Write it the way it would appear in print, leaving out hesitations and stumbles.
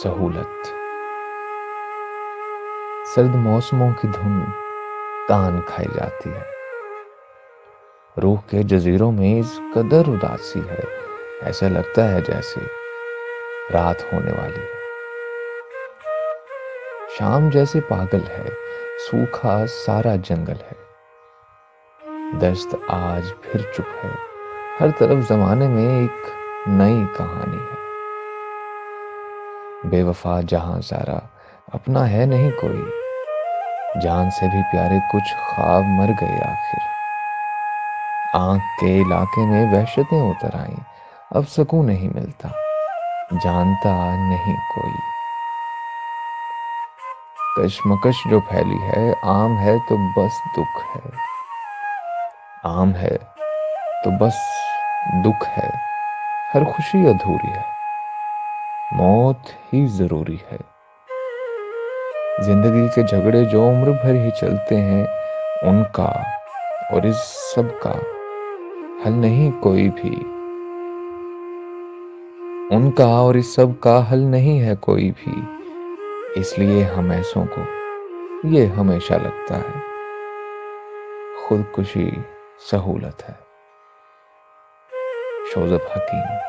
سہولت۔ سرد موسموں کی دھن تان کھائی جاتی ہے، روح کے جزیروں میں اس قدر اداسی ہے، ایسا لگتا ہے جیسے رات ہونے والی ہے۔ شام جیسے پاگل ہے، سوکھا سارا جنگل ہے، دست آج پھر چپ ہے، ہر طرف زمانے میں ایک نئی کہانی ہے۔ بے وفا جہاں سارا اپنا ہے نہیں کوئی، جان سے بھی پیارے کچھ خواب مر گئے آخر۔ آنکھ کے علاقے میں وحشتیں اتر آئیں، اب سکون نہیں ملتا، جانتا نہیں کوئی۔ کشمکش جو پھیلی ہے، عام ہے تو بس دکھ ہے، عام ہے تو بس دکھ ہے، ہر خوشی ادھوری ہے، موت ہی ضروری ہے۔ زندگی کے جھگڑے جو عمر بھر ہی چلتے ہیں، ان کا اور اس سب کا حل نہیں کوئی بھی، ان کا اور اس سب کا حل نہیں ہے کوئی بھی، اس لیے ہم ایسوں کو یہ ہمیشہ لگتا ہے خودکشی سہولت ہے۔ شوذب حکیم۔